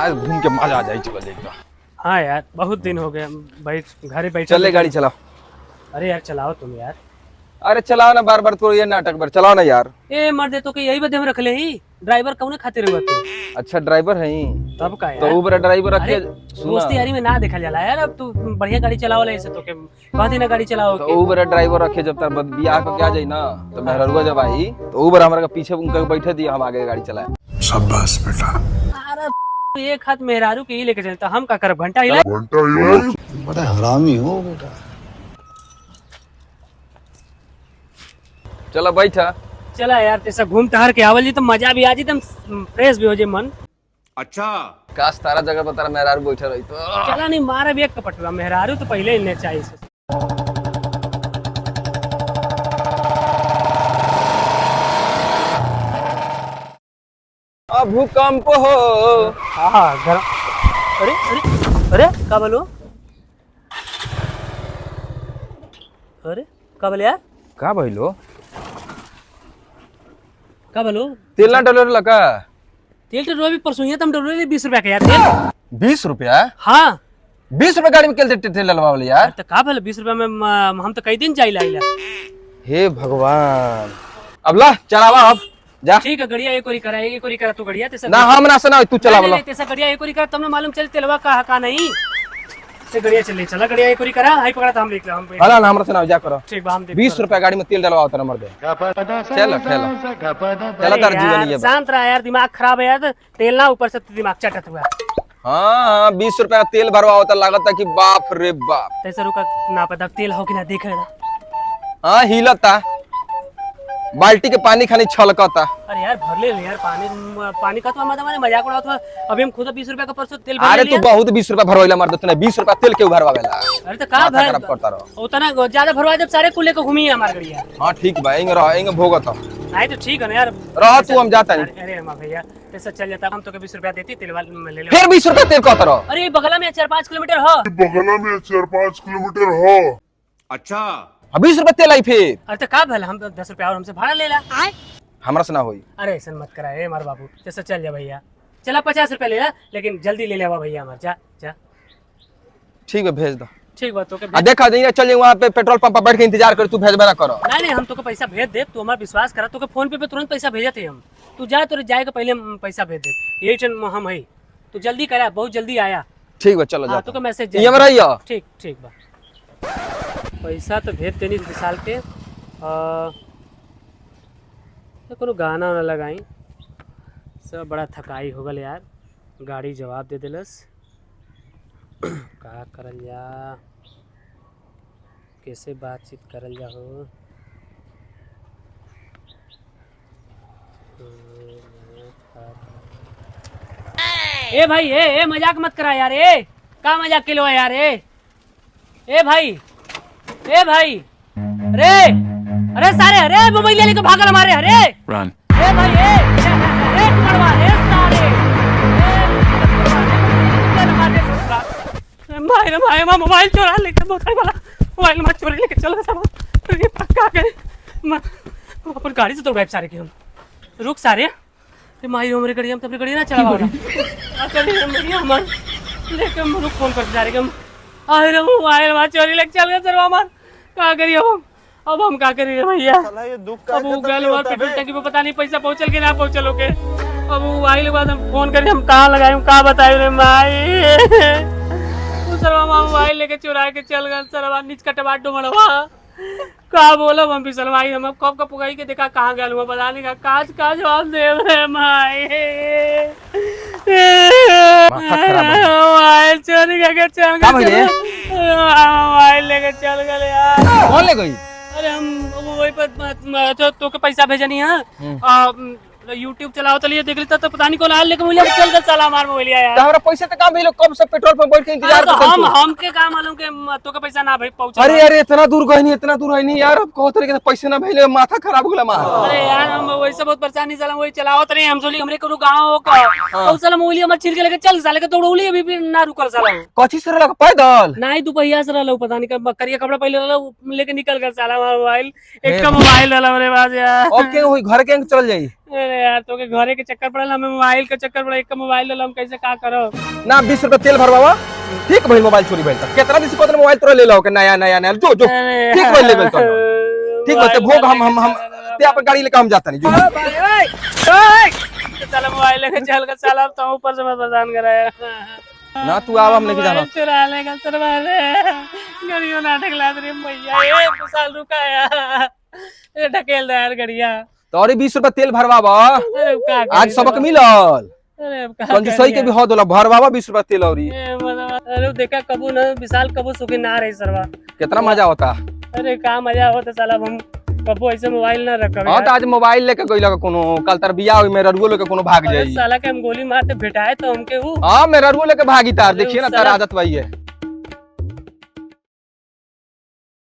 आज घूम के मजा आ जाए। चल एक हाँ यार बहुत दिन हो गए बैठ घर बैठे। चल गाड़ी चलाओ। अरे यार चलाओ तुम यार। अरे चलाओ ना, बार बार तो ये नाटक पर चलाओ ना यार। ए मर्दे तो के यही बदे हम रख ले ही ड्राइवर कौन खातिर हुआ तू। अच्छा ड्राइवर है ही तब का यार तो ऊबर ड्राइवर अरे रखे। दोस्ती यारी में ना देखा जाला यार। अब तू बढ़िया गाड़ी चलाओ ऐसे तो के कहती ना गाड़ी चलाओ तो के। ऊबर ड्राइवर रखे जब तक बियाह को क्या जाई ना तो मेहरुआ जब आई तो ऊबर हमारे पीछे उनका बैठे दिया, हम आगे गाड़ी चलाए। शाबाश बेटा। अरे एक हाथ मेहरारू के ही लेके चलता हम का करब घंटा हिले। बड़ा हरामी हो बेटा। चलो बैठा। चला यार तेसा घूम टहर के आवल जी तो मजा भी आ जी, तुम फ्रेश भी हो जे मन। अच्छा काश तारा जगह पर तारा मेहरारू बैठे रही तो। चला नहीं मारा भी एक कपटवा मेहरारू तो पहले इन्हें चाहिए से। भूकंप हो। हाँ गरम। अरे अरे अरे का बोलो। अरे का बोले यार का भइलो? का बोलो। तेल ना डॉलर लगा। तेल तो रोबी परसों ही तुम डोले 20 रुपया का यार तेल। 20 रुपया? हाँ 20 रुपया गाड़ी में तेल तेल डलवा वाले यार। तो का बोले 20 रुपया में हम तो कई दिन चाहिए लाइला। हे भगवान। अब ला चलावा अब जा। ठीक है गड़िया एक और करा तू गड़िया तेसा ना हम ना सुना तू चला वाला। तेसा गड़िया एक और करा तुमने मालूम चल तेलवा का नहीं से गड़िया चल चला गड़िया एक और करा हाई पकड़ा था हम लिख ला हम हला ना हमरा सुना जा करो। ठीक बा हम देख 20 रुपया गाड़ी में तेल डलवा उतर मर दे। चल चला तार जीवन ये। शांत रहा यार दिमाग खराब है यार। तेल ना ऊपर से दिमाग चटत हुआ। हाँ 20 रुपया तेल भरवा होता लागत कि बाप रे बाप। तैसे रुका ना पता तेल हो कि ना देख रहा। हाँ हिलता बाल्टी के पानी खानी छलकता। अरे यार भर ले यार पानी का तो मतलब मजाक उड़ाता था। अभी हम खुद 20 रुपया का परसों तेल भर अरे लिया। तू बहुत 20 रुपया भरवाइला मर देते 20 रुपया तेल क्यों भरवावेला? अरे तो का भर करता रहो उतना ज्यादा भरवा जब सारे कुल्ले को घूमी है हमारे गड़िया। हाँ ठीक बा इंग रह इंग भोगत हम नहीं तो ठीक है ना यार रह तू हम जाता नहीं। अरे अरे भैया ऐसा चल जाता हम तो 20 रुपया देती तेल वाले में ले ले। फिर 20 रुपया तेल कहता रहो। अरे बगला में 4-5 किलोमीटर हो। बगला में 4-5 किलोमीटर हो। अच्छा 20 रुपया तेल आई फिर। अरे तो का भल हम 10 रुपया और हमसे भाड़ा ले ला। हमरा से ना होई। अरे ऐसा मत करा है हमारे बाबू। जैसा चल जा भैया चला 50 रुपया ले ला लेकिन जल्दी ले लेवा भैया हमारे जा जा। ठीक है भेज दो। ठीक बात तो देखा जाइए चल वहाँ पे पेट्रोल पंप पर बैठ के इंतजार कर तू भेजबे ना करो। नहीं हम तो पैसा भेज दे तू हमारा विश्वास करा तो फोन पे तुरंत पैसा भेजे थे हम। तू जा तो जाएगा पहले पैसा भेज दे यही टेंशन हम है। तू जल्दी करा बहुत जल्दी आया। ठीक है चलो जा तो मैसेज ये में रहियो। ठीक ठीक बा पैसा तो भेज देनी विशाल के। तो कोनो गाना वाना लगाई सब बड़ा थकाई हो गल यार। गाड़ी जवाब दे दिलस का करल जा कैसे बातचीत करल जा हो। ए भाई ए मजाक मत करा यार। ए का मजाक के लो यार। ए भाई अरे अरे सारे अरे मोबाइल लेके भागल हमारे। अरे रन। ए भाई अरे टुकड़वा ए सारे भाई मोबाइल चोरा लेके मोबाइल मत चोरी लेके चलो सब। ये पक्का के अपन गाड़ी से तो ड्राइव सारे के हम रुक सारे। माई हमारी गाड़ी हम तो अपनी गाड़ी ना चला हमारे लेके हम रुक फोन करते जा रहे हम। आए रे मोबाइल चोरी लेके चल गए सर हमार का करिए अब हम का करिए भैया। अब वो गल और पेट्रोल टंकी पे पता नहीं पैसा पहुंचल के ना पहुंचल के। अब वो आइल बाद हम फोन करिए हम कहाँ लगाए का बताए रे माई। सरवा मोबाइल लेके चुरा के चल गए सरवा नीच का टमाटो मरवा का बोला हम भी सलवाई हम कब का पुगाई के देखा कहाँ गया हुआ पता नहीं का जवाब दे रहे माई। मोबाइल चोरी करके चल गए मोबाइल लेके चल गए यार। कौन ले गई? अरे हम वही पर तो के पैसा भेजनी है यूट्यूब चलाओ तो लिए देख लेता तो पता नहीं कौन आया लेकिन मुझे चल कर चला मार मोबाइल यार। हमरा पैसा तो काम भेलो कब से पेट्रोल पंप बैठ के इंतजार करते हम हमके का मालूम के तो के पैसा ना भाई पहुंचा। अरे इतना दूर गई नहीं इतना दूर है नहीं यार। अब कहो तरीके से पैसे ना भेले माथा खराब हो गला मार। अरे यार हम वैसे बहुत परेशानी चला वही चलाओ तो नहीं हम सोली हमरे को गांव का और साला मोबाइल हमर छिल के लेके चल साले के दौड़ौली अभी भी ना रुकल साला। कथि से रहला पैदल? नहीं तू पहिया से रहलो पता नहीं कब करिया कपड़ा पहले रहलो लेके निकल कर साला मोबाइल एक का मोबाइल रहला मेरे पास यार। ओके होई घर के चल जाई अरे यार तो के घरे के चक्कर पड़ल, हमें मोबाइल के चक्कर पड़ल, एक मोबाइल ले हम कैसे का करो। ना 20 रुपया तेल भरवावा, ठीक भइल मोबाइल चोरी भइल त। कितना दिन से कोतन मोबाइल तोरा ले लो के नया नया नया जो जो ठीक भइल ले गेल तो। ठीक बात है, भोग हम ते अपन गाड़ी लेके हम जाता नहीं जो। चल मोबाइल लेके चल के चल, अब तो ऊपर से मैं परेशान कराया ना तू आवा, हम लेके जाना। चुरा लेगा चरवा ले, गड़ियों नाटक लाद रही भैया, एक साल रुकाया, ये ढकेल दे यार गड़िया। तो और 20 रुपया तेल भरवावा, अरे का आज सबक मिलल। अरे कंजूसई के भी हद होला, भरवावा 20 रुपया तेल औरी। अरे देखा कबू ना विशाल कबू सुखी ना रही सरवा, कितना मजा होता। अरे का मजा होता साला, हम कबू ऐसे मोबाइल ना रखब। हां तो आज मोबाइल लेके गइल का कोनो, कल तर बियाह होई मेरा रुगो लेके कोनो भाग जाई। साला के हम गोली मारते भेटाए तो हमके हूँ। हां मेरा रुगो लेके भागी तार, देखिए ना तार आदत वही है।